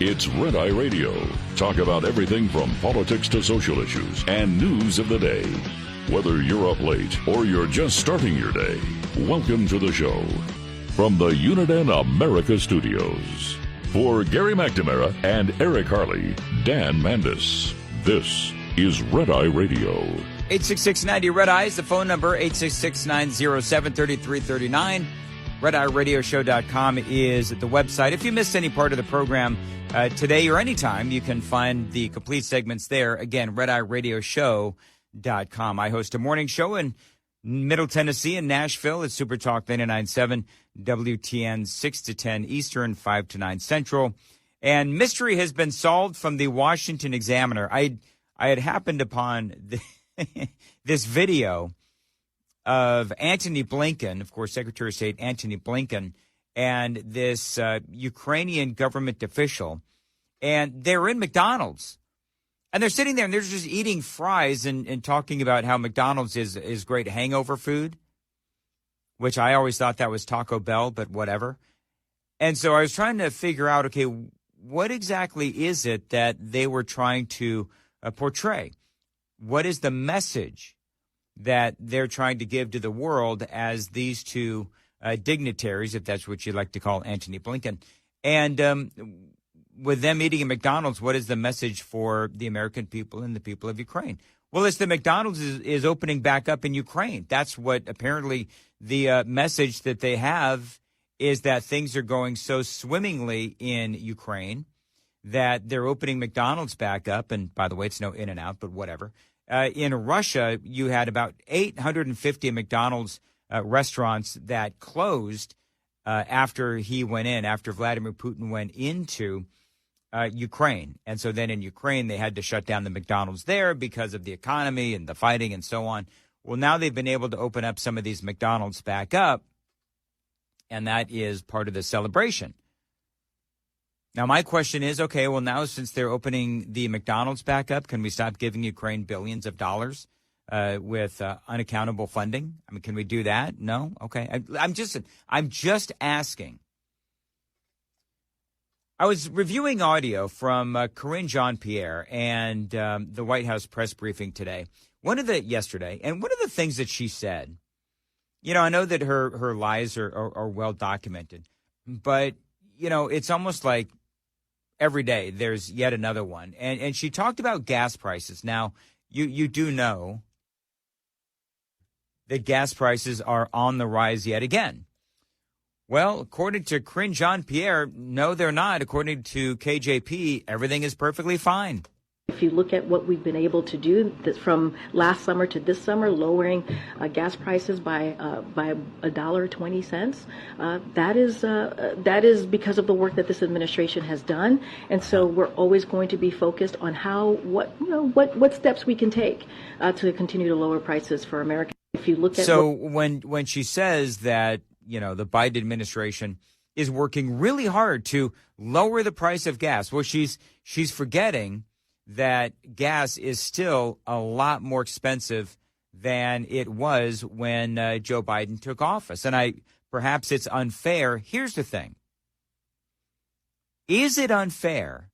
It's Red Eye Radio. Talk about everything from politics to social issues and news of the day. Whether you're up late or you're just starting your day, welcome to the show. From the Uniden America Studios, for Gary McNamara and Eric Harley, Dan Mandis, this is Red Eye Radio. 866-90 Red Eye is the phone number, 866-907-3339. RedEyeRadioshow.com is the website. If you missed any part of the program today or anytime, you can find the complete segments there. Again, RedEyeRadioshow.com. I host a morning show in Middle Tennessee in Nashville at Super Talk 99.7, WTN 6 to 10 Eastern, 5 to 9 Central. And mystery has been solved from the Washington Examiner. I had happened upon this video of Antony Blinken, of course, Secretary of State Antony Blinken, and this Ukrainian government official. And they're in McDonald's. And they're sitting there and they're just eating fries and talking about how McDonald's is great hangover food, which I always thought that was Taco Bell, but whatever. And so I was trying to figure out, okay, what exactly is it that they were trying to portray? What is the message that they're trying to give to the world as these two dignitaries, if that's what you like to call Antony Blinken? And with them eating at McDonald's, what is the message for the American people and the people of Ukraine? Well, it's the McDonald's is opening back up in Ukraine. That's what apparently the message that they have is, that things are going so swimmingly in Ukraine that they're opening McDonald's back up. And by the way, it's no In-N-Out, but whatever. In Russia, you had about 850 McDonald's restaurants that closed after he went in, after Vladimir Putin went into Ukraine. And so then in Ukraine, they had to shut down the McDonald's there because of the economy and the fighting and so on. Well, now they've been able to open up some of these McDonald's back up, and that is part of the celebration. Now, my question is, okay, well, now since they're opening the McDonald's back up, can we stop giving Ukraine billions of dollars with unaccountable funding? I mean, can we do that? No? Okay. I'm just asking. I was reviewing audio from Karine Jean-Pierre and the White House press briefing today. Yesterday, and one of the things that she said, you know, I know that her lies are well documented, but, you know, it's almost like every day there's yet another one. And she talked about gas prices. Now, you do know that gas prices are on the rise yet again. Well, according to Karine Jean-Pierre, no, they're not. According to KJP, everything is perfectly fine. If you look at what we've been able to do from last summer to this summer, lowering gas prices by $1.20, that is because of the work that this administration has done. And so we're always going to be focused on what steps we can take to continue to lower prices for Americans. If you look at when she says that, you know, the Biden administration is working really hard to lower the price of gas, well, she's forgetting that gas is still a lot more expensive than it was when Joe Biden took office. And perhaps it's unfair. Here's the thing. Is it unfair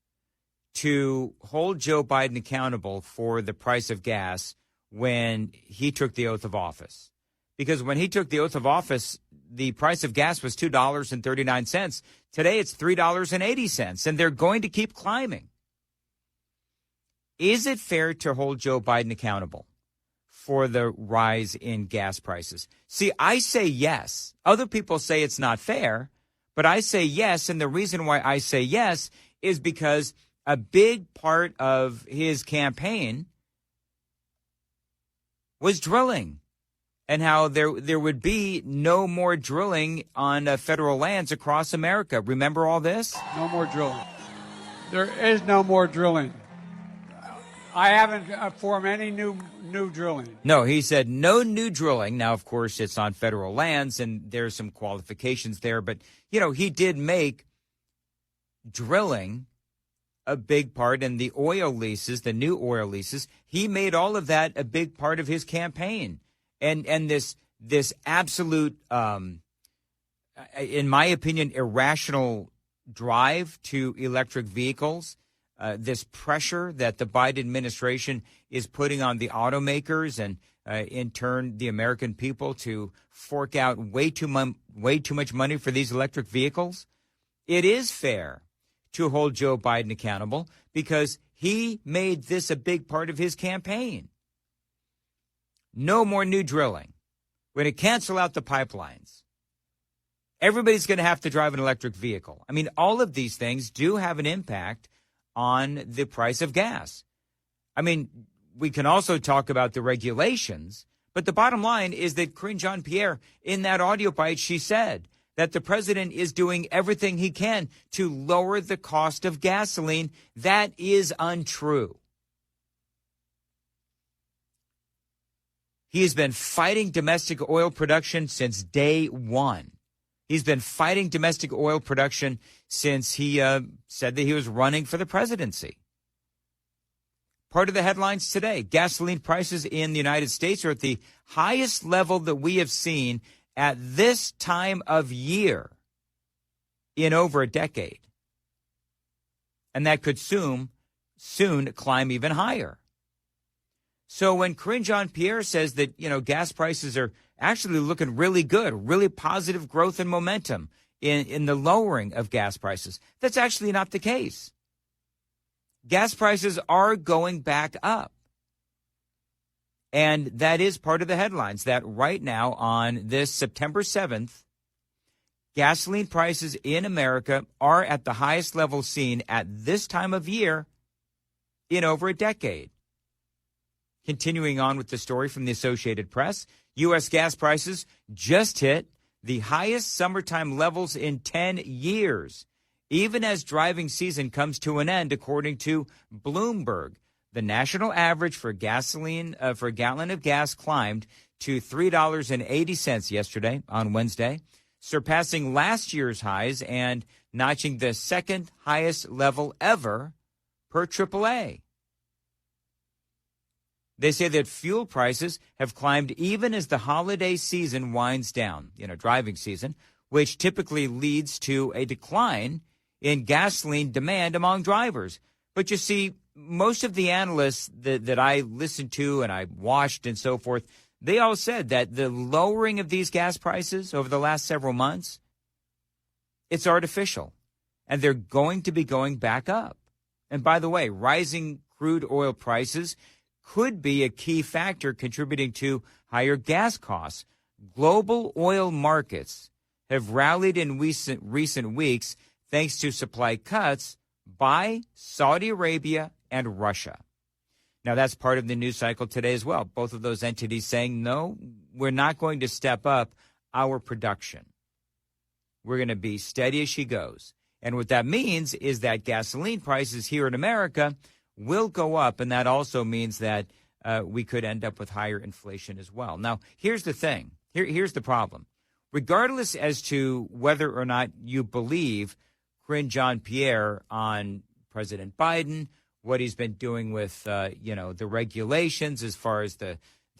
to hold Joe Biden accountable for the price of gas when he took the oath of office? Because when he took the oath of office, the price of gas was $2.39. Today it's $3.80, and they're going to keep climbing. Is it fair to hold Joe Biden accountable for the rise in gas prices? See, I say yes. Other people say it's not fair, but I say yes. And the reason why I say yes is because a big part of his campaign was drilling, and how there would be no more drilling on federal lands across America. Remember all this? No more drilling. There is no more drilling. I haven't formed any new drilling. No, he said no new drilling. Now, of course, it's on federal lands, and there's some qualifications there. But, you know, he did make drilling a big part, and the oil leases, the new oil leases, he made all of that a big part of his campaign. And this absolute, in my opinion, irrational drive to electric vehicles, this pressure that the Biden administration is putting on the automakers and in turn the American people to fork out way too much money for these electric vehicles, it is fair to hold Joe Biden accountable because he made this a big part of his campaign. No more new drilling. We're going to cancel out the pipelines. Everybody's going to have to drive an electric vehicle. I mean, all of these things do have an impact on the price of gas. I mean, we can also talk about the regulations, but the bottom line is that Karine Jean-Pierre, in that audio bite, she said that the president is doing everything he can to lower the cost of gasoline. That is untrue. He has been fighting domestic oil production since day one. He's been fighting domestic oil production since he said that he was running for the presidency. Part of the headlines today, gasoline prices in the United States are at the highest level that we have seen at this time of year in over a decade. And that could soon climb even higher. So when Karine Jean-Pierre says that, gas prices are actually looking really good, really positive growth and momentum in the lowering of gas prices, that's actually not the case. Gas prices are going back up. And that is part of the headlines, that right now on this September 7th, gasoline prices in America are at the highest level seen at this time of year in over a decade. Continuing on with the story from the Associated Press, U.S. gas prices just hit the highest summertime levels in 10 years, even as driving season comes to an end, according to Bloomberg. The national average for gasoline for a gallon of gas climbed to $3.80 yesterday on Wednesday, surpassing last year's highs and notching the second highest level ever per AAA. They say that fuel prices have climbed even as the holiday season winds down, driving season, which typically leads to a decline in gasoline demand among drivers. But you see, most of the analysts that I listened to and I watched and so forth, they all said that the lowering of these gas prices over the last several months, it's artificial, and they're going to be going back up. And by the way, rising crude oil prices could be a key factor contributing to higher gas costs. Global oil markets have rallied in recent weeks thanks to supply cuts by Saudi Arabia and Russia. Now, that's part of the news cycle today as well. Both of those entities saying, no, we're not going to step up our production. We're going to be steady as she goes. And what that means is that gasoline prices here in America will go up, and that also means that we could end up with higher inflation as well. Now, here's the thing. Here's the problem. Regardless as to whether or not you believe Karine Jean-Pierre on President Biden, what he's been doing with, the regulations as far as the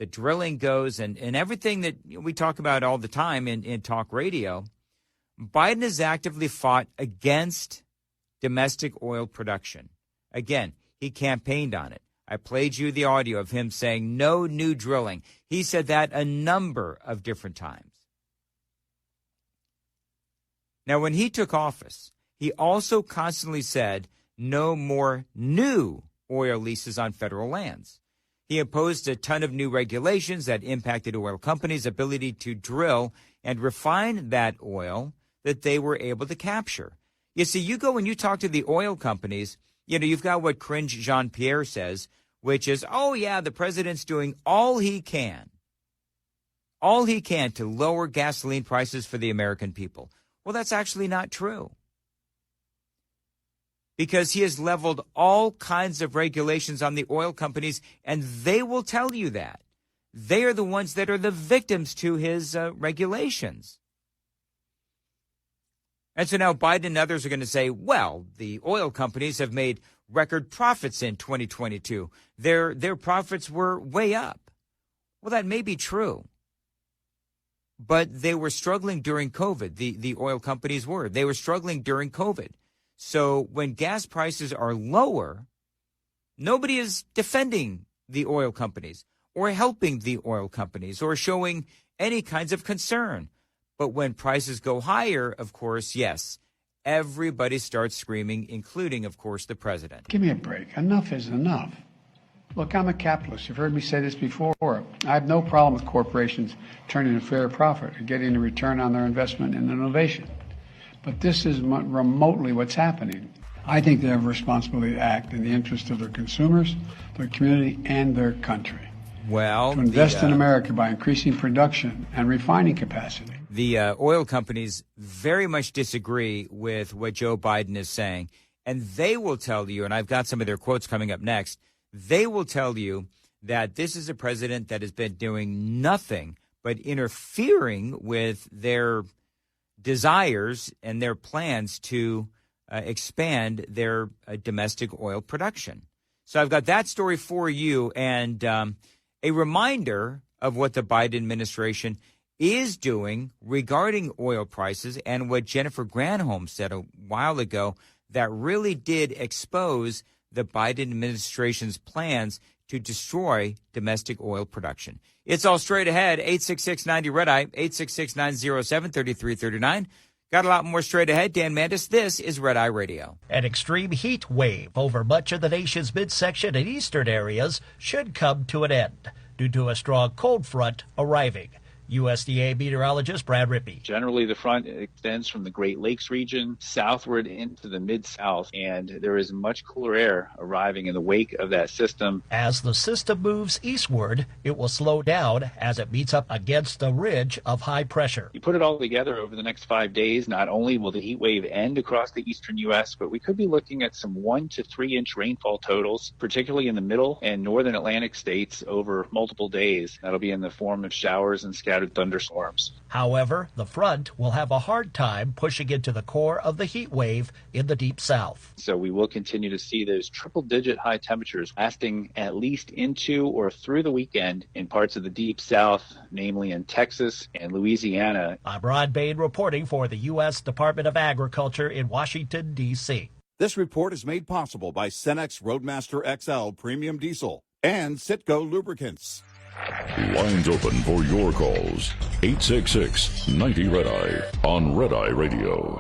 drilling goes and everything that we talk about all the time in talk radio, Biden has actively fought against domestic oil production. Again, he campaigned on it. I played you the audio of him saying no new drilling. He said that a number of different times. Now, when he took office, he also constantly said no more new oil leases on federal lands. He imposed a ton of new regulations that impacted oil companies' ability to drill and refine that oil that they were able to capture. You see, you go and you talk to the oil companies, you've got what Karine Jean-Pierre says, which is, oh, yeah, the president's doing all he can to lower gasoline prices for the American people. Well, that's actually not true, because he has leveled all kinds of regulations on the oil companies, and they will tell you that. They are the ones that are the victims to his regulations. And so now Biden and others are going to say, well, the oil companies have made record profits in 2022. Their profits were way up. Well, that may be true. but they were struggling during COVID. The oil companies were. They were struggling during COVID. So when gas prices are lower, nobody is defending the oil companies or helping the oil companies or showing any kinds of concern. But when prices go higher, of course, yes, everybody starts screaming, including, of course, the president. Give me a break. Enough is enough. Look, I'm a capitalist. You've heard me say this before. I have no problem with corporations turning a fair profit or getting a return on their investment in innovation. But this is remotely what's happening. I think they have a responsibility to act in the interest of their consumers, their community, and their country. Well, to invest in America by increasing production and refining capacity. The oil companies very much disagree with what Joe Biden is saying. And they will tell you, and I've got some of their quotes coming up next, they will tell you that this is a president that has been doing nothing but interfering with their desires and their plans to expand their domestic oil production. So I've got that story for you, and a reminder of what the Biden administration is doing regarding oil prices and what Jennifer Granholm said a while ago that really did expose the Biden administration's plans to destroy domestic oil production. It's all straight ahead, 866-90-RED-EYE, 866-907-3339. Got a lot more straight ahead. Dan Mandis, this is Red Eye Radio. An extreme heat wave over much of the nation's midsection and eastern areas should come to an end due to a strong cold front arriving. USDA meteorologist Brad Rippey. Generally, the front extends from the Great Lakes region southward into the Mid-South, and there is much cooler air arriving in the wake of that system. As the system moves eastward, it will slow down as it meets up against a ridge of high pressure. You put it all together over the next 5 days, not only will the heat wave end across the eastern U.S., but we could be looking at some 1 to 3 inch rainfall totals, particularly in the middle and northern Atlantic states over multiple days. That'll be in the form of showers and scattered thunderstorms. However, the front will have a hard time pushing into the core of the heat wave in the deep south. So we will continue to see those triple-digit high temperatures lasting at least into or through the weekend in parts of the deep south, namely in Texas and Louisiana. I'm Ron Bain reporting for the U.S. Department of Agriculture in Washington, D.C. This report is made possible by Cenex Roadmaster XL Premium Diesel and Citgo Lubricants. Lines open for your calls. 866-90-RED-EYE on Red Eye Radio.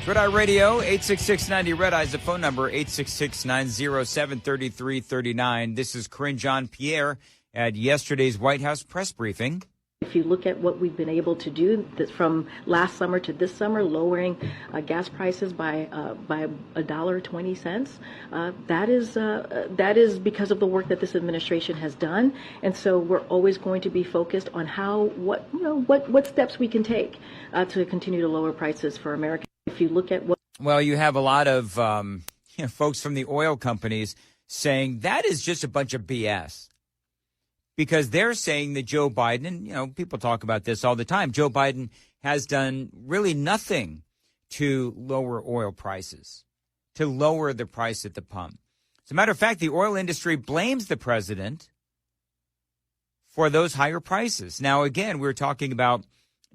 Red Eye Radio, 866-90-RED-EYE is the phone number, 866-907-3339. This is Corinne Jean-Pierre at yesterday's White House press briefing. If you look at what we've been able to do from last summer to this summer, lowering gas prices by $1.20, that is because of the work that this administration has done. And so we're always going to be focused on what steps we can take to continue to lower prices for Americans. If you look at what you have a lot of folks from the oil companies saying that is just a bunch of BS. Because they're saying that Joe Biden, and people talk about this all the time, Joe Biden has done really nothing to lower oil prices, to lower the price at the pump. As a matter of fact, the oil industry blames the president for those higher prices. Now, again, we were talking about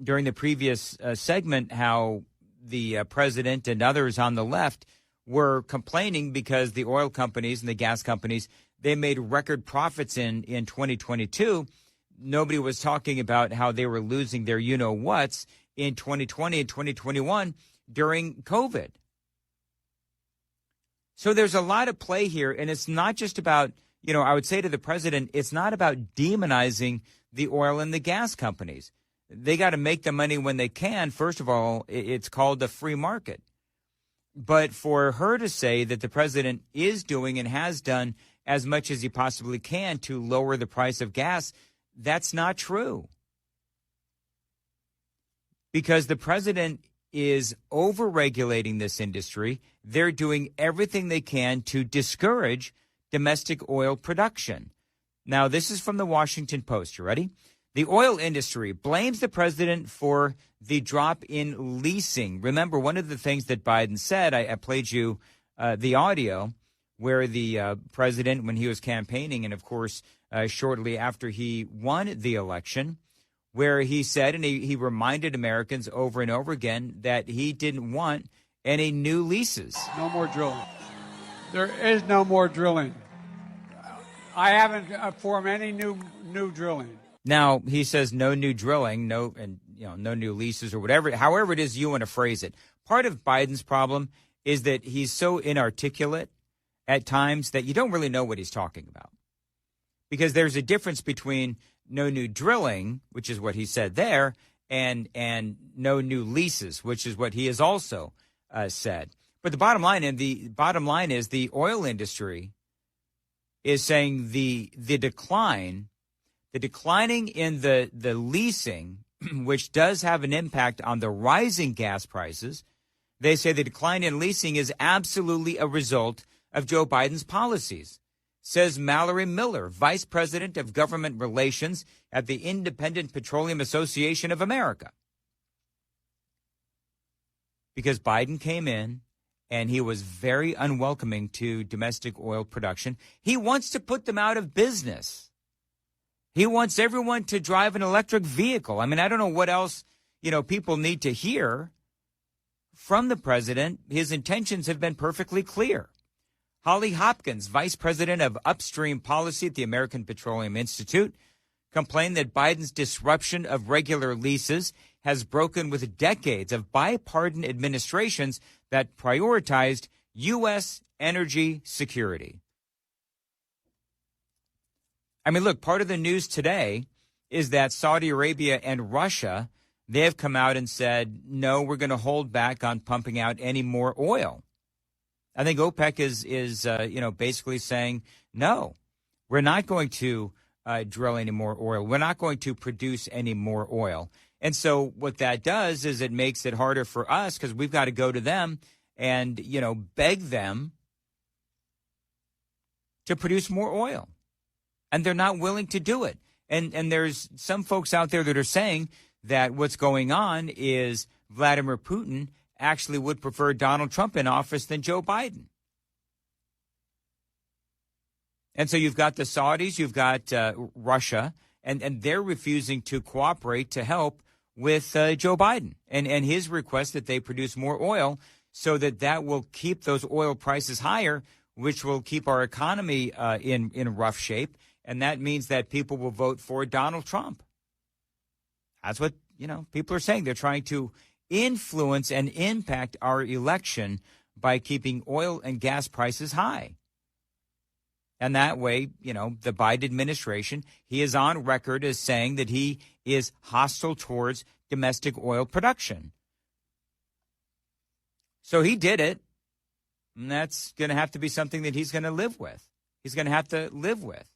during the previous segment how the president and others on the left were complaining because the oil companies and the gas companies, they made record profits in 2022. Nobody was talking about how they were losing their you-know-whats in 2020 and 2021 during COVID. So there's a lot of play here, and it's not just about, I would say to the president, it's not about demonizing the oil and the gas companies. They got to make the money when they can. First of all, it's called the free market. But for her to say that the president is doing and has done as much as he possibly can to lower the price of gas, that's not true. Because the president is overregulating this industry. They're doing everything they can to discourage domestic oil production. Now, this is from the Washington Post. You ready? The oil industry blames the president for the drop in leasing. Remember, one of the things that Biden said, I played you the audio where the president, when he was campaigning, and of course, shortly after he won the election, where he said, and he reminded Americans over and over again, that he didn't want any new leases. No more drilling. There is no more drilling. I haven't formed any new drilling. Now, he says no new drilling, no new leases or whatever, however it is you want to phrase it. Part of Biden's problem is that he's so inarticulate at times that you don't really know what he's talking about. Because there's a difference between no new drilling, which is what he said there, and no new leases, which is what he has also said. But the bottom line is the oil industry is saying the declining in the leasing, which does have an impact on the rising gas prices. They say the decline in leasing is absolutely a result of Joe Biden's policies, says Mallory Miller, Vice President of Government Relations at the Independent Petroleum Association of America. Because Biden came in and he was very unwelcoming to domestic oil production. He wants to put them out of business. He wants everyone to drive an electric vehicle. I mean, I don't know what else, people need to hear from the president. His intentions have been perfectly clear. Holly Hopkins, Vice President of Upstream Policy at the American Petroleum Institute, complained that Biden's disruption of regular leases has broken with decades of bipartisan administrations that prioritized U.S. energy security. I mean, look, part of the news today is that Saudi Arabia and Russia, they have come out and said, no, we're going to hold back on pumping out any more oil. I think OPEC is basically saying, no, we're not going to drill any more oil. We're not going to produce any more oil. And so what that does is it makes it harder for us because we've got to go to them and, beg them to produce more oil. And they're not willing to do it. And there's some folks out there that are saying that what's going on is Vladimir Putin actually would prefer Donald Trump in office than Joe Biden. And so you've got the Saudis, you've got Russia, and they're refusing to cooperate to help with Joe Biden and his request that they produce more oil so that will keep those oil prices higher, which will keep our economy in rough shape. And that means that people will vote for Donald Trump. That's what, people are saying. They're trying to influence and impact our election by keeping oil and gas prices high. And that way, the Biden administration, he is on record as saying that he is hostile towards domestic oil production. So he did it, and that's going to have to be something that he's going to live with. He's going to have to live with.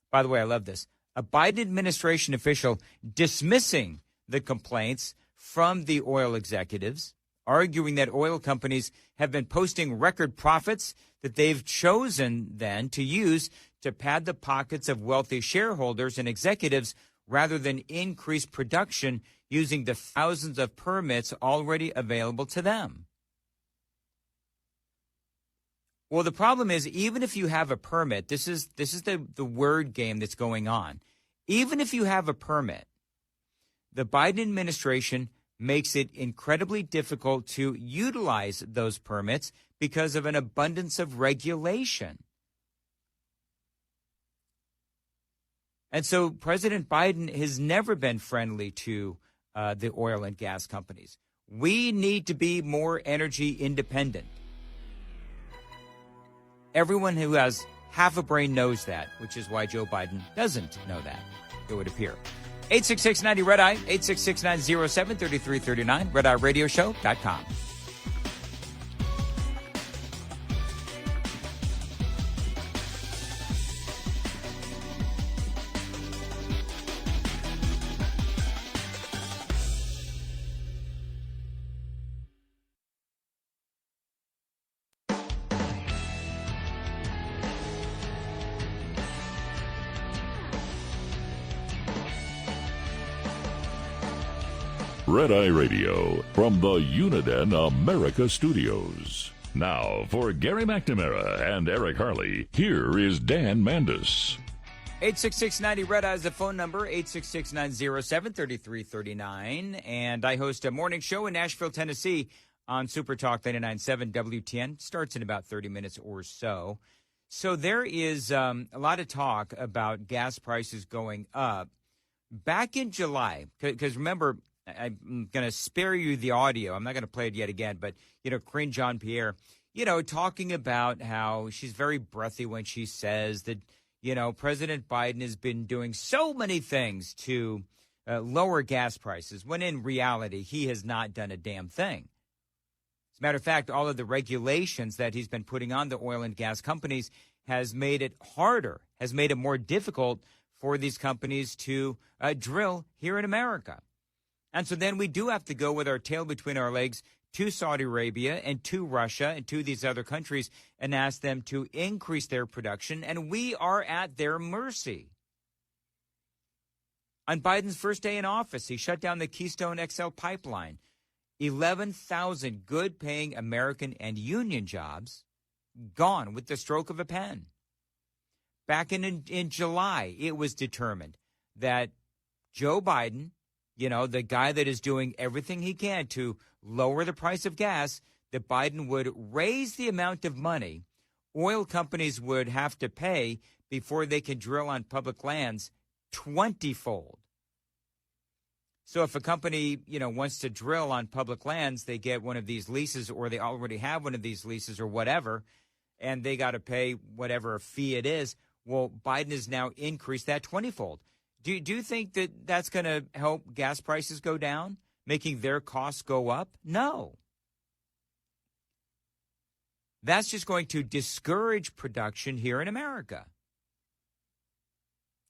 By the way, I love this. A Biden administration official dismissing the complaints from the oil executives, arguing that oil companies have been posting record profits that they've chosen then to use to pad the pockets of wealthy shareholders and executives rather than increase production using the thousands of permits already available to them. Well, the problem is, even if you have a permit, this is the word game that's going on. Even if you have a permit, the Biden administration makes it incredibly difficult to utilize those permits because of an abundance of regulation. And so President Biden has never been friendly to the oil and gas companies. We need to be more energy independent. Everyone who has half a brain knows that, which is why Joe Biden doesn't know that, it would appear. 866-90-RED-EYE, 866-907-3339, RedEyeRadioShow.com. Red Eye Radio from the Uniden America Studios. Now, for Gary McNamara and Eric Harley, here is Dan Mandis. 866-90 Red Eye is the phone number, 866-907-3339. And I host a morning show in Nashville, Tennessee on Super Talk 99.7 WTN. Starts in about 30 minutes or so. So there is a lot of talk about gas prices going up. Back in July, because remember, I'm going to spare you the audio. I'm not going to play it yet again, but, Corinne Jean-Pierre, talking about how she's very breathy when she says that, President Biden has been doing so many things to lower gas prices, when in reality, he has not done a damn thing. As a matter of fact, all of the regulations that he's been putting on the oil and gas companies has made it harder, has made it more difficult for these companies to drill here in America. And so then we do have to go with our tail between our legs to Saudi Arabia and to Russia and to these other countries and ask them to increase their production. And we are at their mercy. On Biden's first day in office, he shut down the Keystone XL pipeline. 11,000 good-paying American and union jobs gone with the stroke of a pen. Back in July, it was determined that Joe Biden, the guy that is doing everything he can to lower the price of gas, that Biden would raise the amount of money oil companies would have to pay before they can drill on public lands 20-fold. So if a company, wants to drill on public lands, they get one of these leases or they already have one of these leases or whatever, and they got to pay whatever fee it is. Well, Biden has now increased that 20-fold. Do you think that that's going to help gas prices go down, making their costs go up? No. That's just going to discourage production here in America.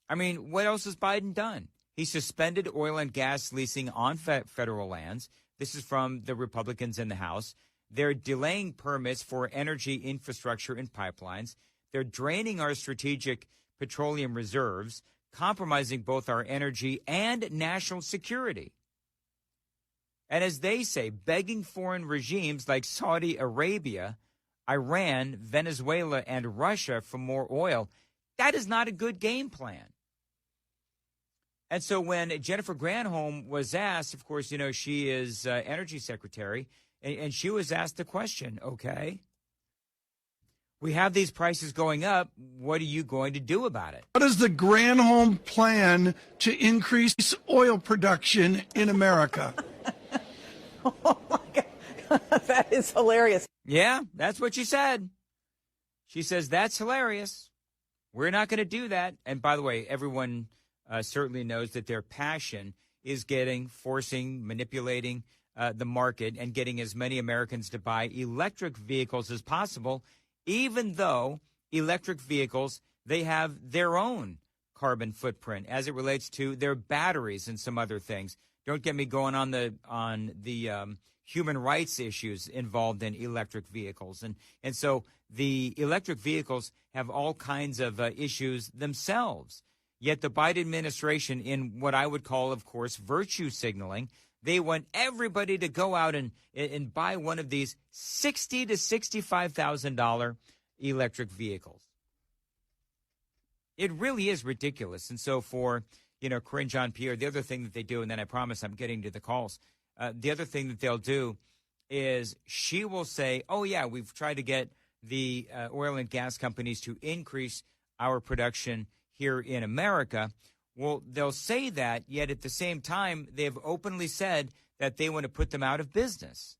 I mean, what else has Biden done? He suspended oil and gas leasing on federal lands. This is from the Republicans in the House. They're delaying permits for energy infrastructure and pipelines. They're draining our strategic petroleum reserves, compromising both our energy and national security. And as they say, begging foreign regimes like Saudi Arabia, Iran, Venezuela, and Russia for more oil, that is not a good game plan. And so when Jennifer Granholm was asked, of course, she is energy secretary, and she was asked the question, okay, we have these prices going up. What are you going to do about it? What is the Granholm plan to increase oil production in America? Oh, my God. That is hilarious. Yeah, that's what she said. She says, that's hilarious. We're not going to do that. And by the way, everyone certainly knows that their passion is forcing, manipulating the market and getting as many Americans to buy electric vehicles as possible, even though electric vehicles, they have their own carbon footprint as it relates to their batteries and some other things. Don't get me going on the human rights issues involved in electric vehicles. And so the electric vehicles have all kinds of issues themselves. Yet the Biden administration, in what I would call, of course, virtue signaling, they want everybody to go out and buy one of these $60,000 to $65,000 electric vehicles. It really is ridiculous. And so for, Corinne Jean-Pierre, the other thing that they do, and then I promise I'm getting to the calls, the other thing that they'll do is she will say, oh, yeah, we've tried to get the oil and gas companies to increase our production here in America. Well, they'll say that, yet at the same time, they've openly said that they want to put them out of business.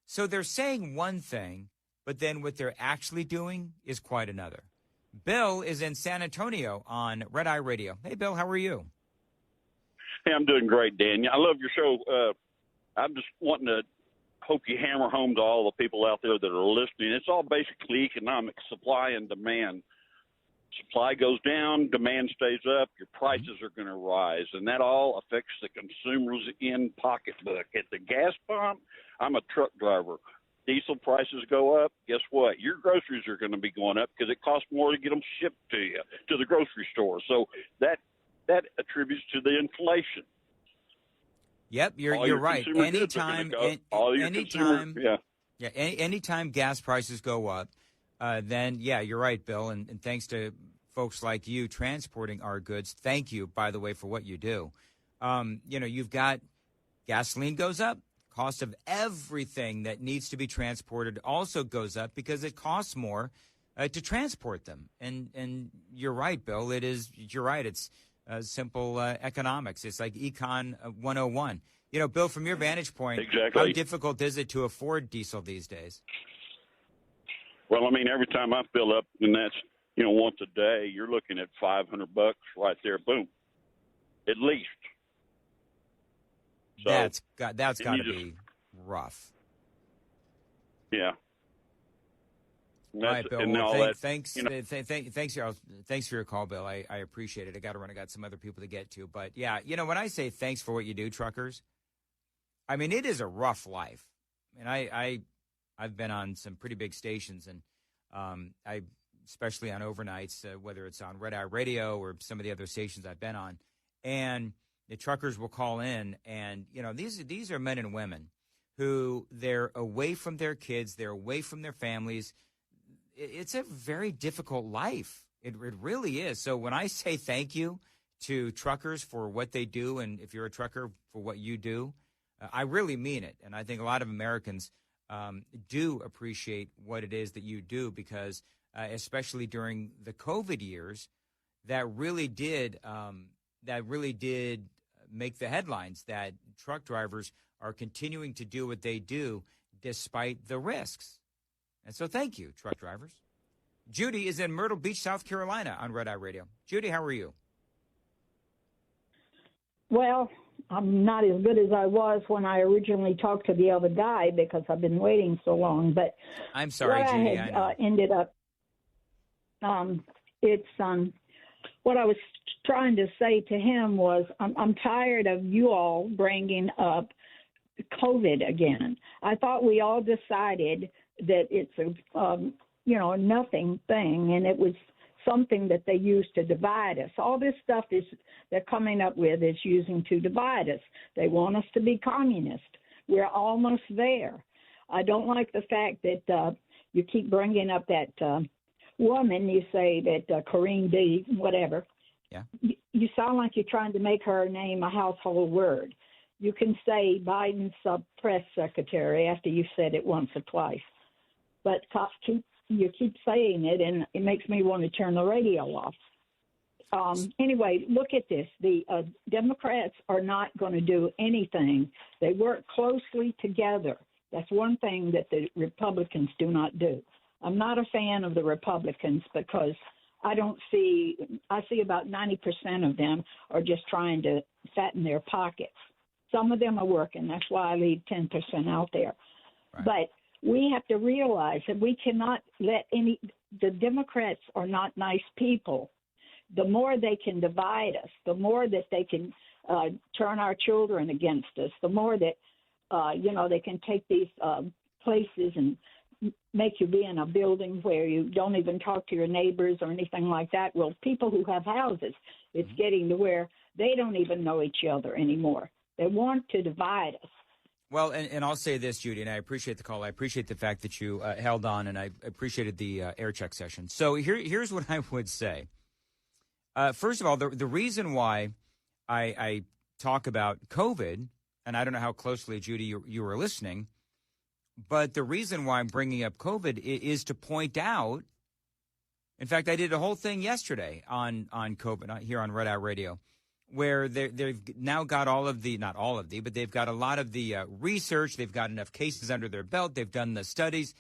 So they're saying one thing, but then what they're actually doing is quite another. Bill is in San Antonio on Red Eye Radio. Hey, Bill, how are you? Hey, I'm doing great, Dan. I love your show. I'm just wanting to hope you hammer home to all the people out there that are listening. It's all basically economic, supply and demand. Supply goes down, demand stays up, your prices are going to rise, and that all affects the consumer's in pocketbook. At the gas pump, I'm a truck driver. Diesel prices go up, guess what? Your groceries are going to be going up because it costs more to get them shipped to you, to the grocery store. So that attributes to the inflation. Yep, you're right. Anytime, anytime gas prices go up, then you're right, Bill. And thanks to folks like you transporting our goods. Thank you, by the way, for what you do. You've got gasoline goes up. Cost of everything that needs to be transported also goes up because it costs more to transport them. And you're right, Bill. You're right. It's simple economics. It's like Econ 101. Bill, from your vantage point, exactly. How difficult is it to afford diesel these days? Well, I mean, every time I fill up, and that's, once a day, you're looking at $500 right there. Boom. At least. So, that's got to be rough. Yeah. All right, Bill. Well, thanks for your call, Bill. I appreciate it. I got to run. I got some other people to get to. But, when I say thanks for what you do, truckers, I mean, it is a rough life. And I've been on some pretty big stations, and especially on overnights, whether it's on Red Eye Radio or some of the other stations I've been on, and the truckers will call in, and these are men and women who they're away from their kids, they're away from their families. It's a very difficult life. It really is. So when I say thank you to truckers for what they do, and if you're a trucker for what you do, I really mean it. And I think a lot of Americans do appreciate what it is that you do because, especially during the COVID years, that really did make the headlines that truck drivers are continuing to do what they do despite the risks. And so thank you, truck drivers. Judy is in Myrtle Beach, South Carolina on Red Eye Radio. Judy, how are you? Well, I'm not as good as I was when I originally talked to the other guy because I've been waiting so long. But I'm sorry, Judy. I had ended up, what I was trying to say to him was, I'm tired of you all bringing up COVID again. I thought we all decided that it's a nothing thing, and it was something that they used to divide us. All this stuff they're coming up with is using to divide us. They want us to be communist. We're almost there. I don't like the fact that you keep bringing up that woman. You say that Corinne D. whatever. Yeah. You sound like you're trying to make her name a household word. You can say Biden's press secretary after you've said it once or twice. But you keep saying it, and it makes me want to turn the radio off. Anyway, look at this. The Democrats are not going to do anything. They work closely together. That's one thing that the Republicans do not do. I'm not a fan of the Republicans because I see about 90% of them are just trying to fatten their pockets. Some of them are working. That's why I leave 10% out there. Right. But we have to realize that we cannot let the Democrats are not nice people. The more they can divide us, the more that they can turn our children against us, the more that, they can take these places and make you be in a building where you don't even talk to your neighbors or anything like that. Well, people who have houses, it's getting to where they don't even know each other anymore. They want to divide us. Well, and I'll say this, Judy, and I appreciate the call. I appreciate the fact that you held on, and I appreciated the air check session. So here's what I would say. First of all, the reason why I talk about COVID, and I don't know how closely, Judy, you were listening, but the reason why I'm bringing up COVID is to point out, in fact, I did a whole thing yesterday on COVID here on Red Eye Radio, where they've now got but they've got a lot of the research. They've got enough cases under their belt. They've done the studies.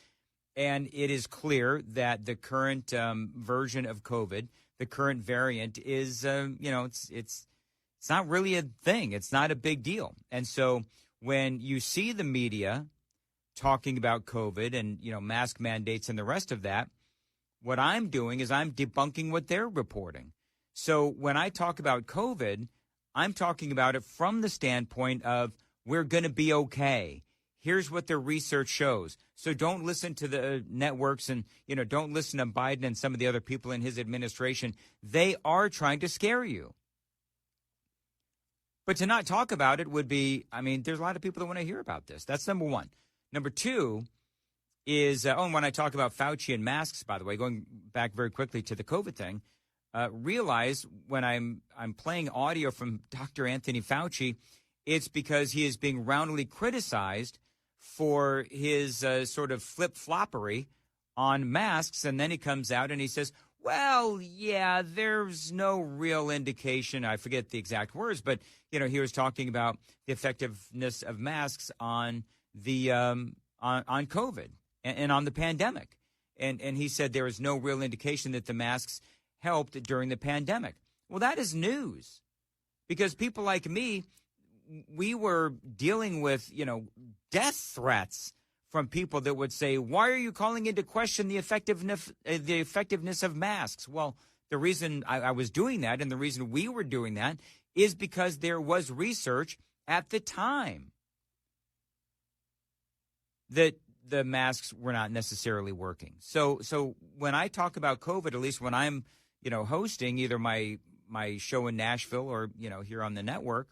And it is clear that the current version of COVID, the current variant is, it's not really a thing. It's not a big deal. And so when you see the media talking about COVID and, mask mandates and the rest of that, what I'm doing is I'm debunking what they're reporting. So when I talk about COVID, I'm talking about it from the standpoint of we're going to be okay. Here's what the research shows. So don't listen to the networks and, don't listen to Biden and some of the other people in his administration. They are trying to scare you. But to not talk about it would be, I mean, there's a lot of people that want to hear about this. That's number one. Number two is, and when I talk about Fauci and masks, by the way, going back very quickly to the COVID thing, realize when I'm playing audio from Dr. Anthony Fauci, it's because he is being roundly criticized for his sort of flip-floppery on masks. And then he comes out and he says, well, yeah, there's no real indication. I forget the exact words, but, you know, he was talking about the effectiveness of masks on the on COVID and on the pandemic. And he said there is no real indication that the masks helped during the pandemic. Well, that is news, because people like me, we were dealing with, you know, death threats from people that would say, why are you calling into question the effectiveness of masks? Well, the reason I was doing that, and the reason we were doing that, is because there was research at the time that the masks were not necessarily working. So when I talk about COVID, at least when I'm, you know, hosting either my show in Nashville or, you know, here on the network,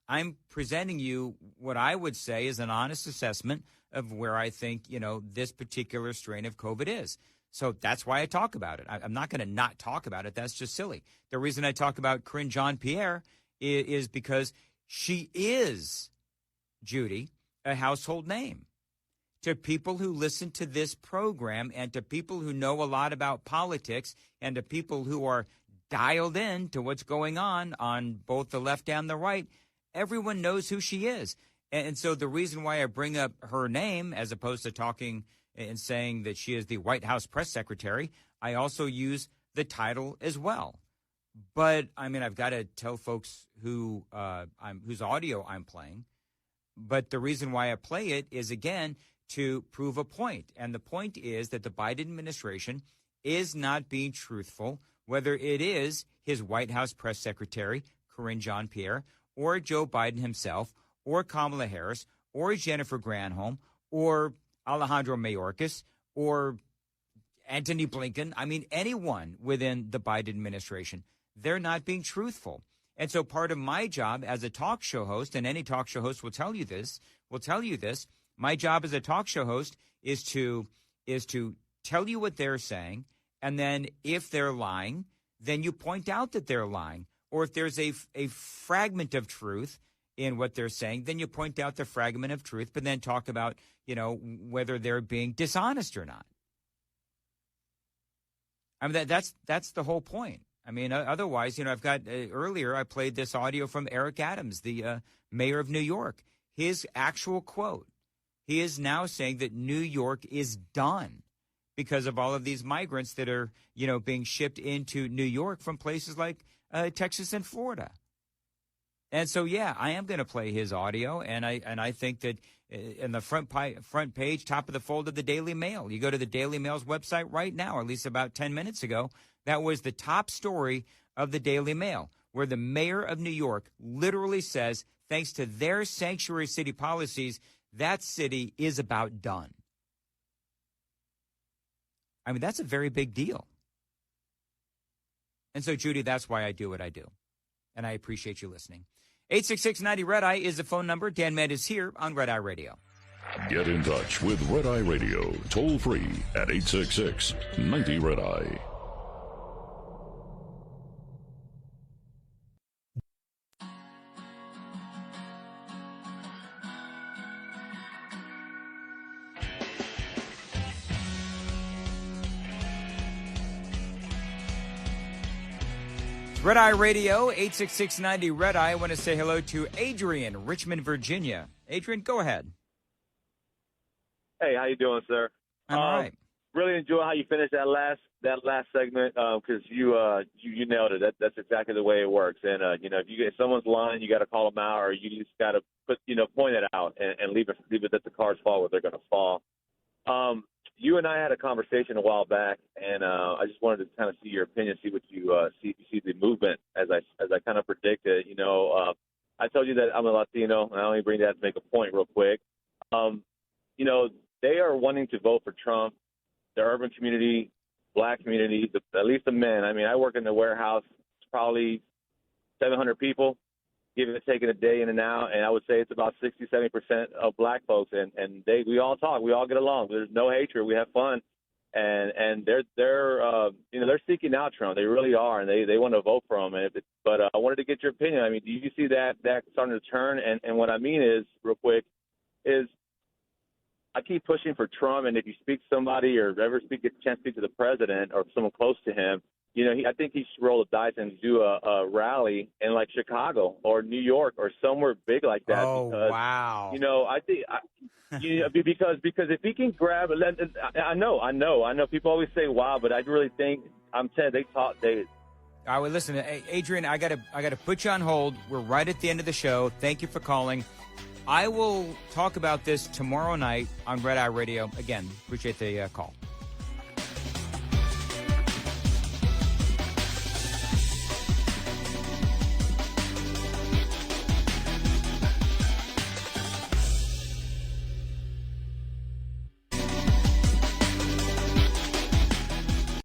I'm presenting you what I would say is an honest assessment of where I think, you know, this particular strain of COVID is. So that's why I talk about it. I'm not going to not talk about it. That's just silly. The reason I talk about Corinne Jean-Pierre is because she is, Judy, a household name to people who listen to this program and to people who know a lot about politics and to people who are dialed in to what's going on both the left and the right. Everyone knows who she is. And so the reason why I bring up her name as opposed to talking and saying that she is the White House press secretary, I also use the title as well. But, I mean, I've got to tell folks whose audio I'm playing. But the reason why I play it is, again, to prove a point. And the point is that the Biden administration is not being truthful, whether it is his White House press secretary, Corinne Jean-Pierre, or Joe Biden himself, or Kamala Harris, or Jennifer Granholm, or Alejandro Mayorkas, or Antony Blinken. I mean, anyone within the Biden administration, they're not being truthful. And so part of my job as a talk show host, and any talk show host will tell you this, my job as a talk show host is to tell you what they're saying, and then if they're lying, then you point out that they're lying. Or if there's a fragment of truth in what they're saying, then you point out the fragment of truth, but then talk about, you know, whether they're being dishonest or not. I mean, that's the whole point. I mean, otherwise, you know, I've got earlier I played this audio from Eric Adams, the mayor of New York. His actual quote, he is now saying that New York is done because of all of these migrants that are, you know, being shipped into New York from places like Texas and Florida. And so, yeah, I am going to play his audio, and I think that in the front page, top of the fold of the Daily Mail, you go to the Daily Mail's website right now, or at least about 10 minutes ago, that was the top story of the Daily Mail, where the mayor of New York literally says, thanks to their sanctuary city policies, that city is about done. I mean, that's a very big deal. And so, Judy, that's why I do what I do. And I appreciate you listening. 866-90-RED-EYE is the phone number. Dan Mandis here on Red Eye Radio. Get in touch with Red Eye Radio, toll free at 866-90-RED-EYE. Red Eye Radio, 866-90-RED-EYE. I want to say hello to Adrian, Richmond, Virginia. Adrian, go ahead. Hey, how you doing, sir? I'm all right. Really enjoy how you finished that last segment because you nailed it. That's exactly the way it works. And you know, if someone's lying, you got to call them out, or you just got to point it out and leave it that the cards fall where they're going to fall. You and I had a conversation a while back, and I just wanted to kind of see your opinion, see what you see the movement as I kind of predicted. You know, I told you that I'm a Latino, and I only bring that to make a point real quick. You know, they are wanting to vote for Trump. The urban community, black community, at least the men. I mean, I work in the warehouse. It's probably 700 people. give it taking a day in and out, and I would say it's about 60-70% of black folks, and we all talk, we all get along. There's no hatred, we have fun, and they're they're seeking out Trump. They really are, and they want to vote for him. But I wanted to get your opinion. I mean, do you see that starting to turn? And what I mean is, real quick, is I keep pushing for Trump, and if you speak to somebody or ever get a chance to speak to the president or someone close to him, I think he should roll the dice and do a rally in like Chicago or New York or somewhere big like that. Oh, because, wow. I think because if he can grab it, I know people always say wow, but I really think I'm saying they talk. All right, well, listen, Adrian, I gotta put you on hold. We're right at the end of the show. Thank you for calling. I will talk about this tomorrow night on Red Eye Radio. Again, appreciate the call.